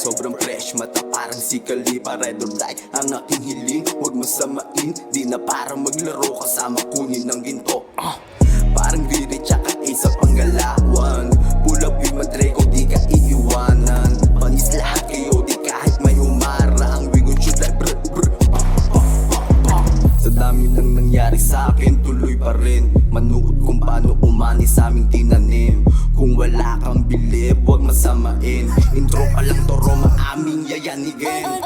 sobrang fresh, mata parang si Kalipa. Ride or die ang aking hiling, huwag masamain. Di na parang maglaro kasama kunin ng ginto. Parang Riri tsaka Ace sa Panggalawan. Pull up with Madrego, di ka iiwanan. Panis lahat kayo, di kahit may humarang. We gon' shoot like brr brr. Sa dami nang nangyari sa akin, tuloy pa rin. Manood kung paano umani sa aming tinanim. Kung wala kang bilib, huwag masamain. Intro pa lang toro, maaming yayanigin.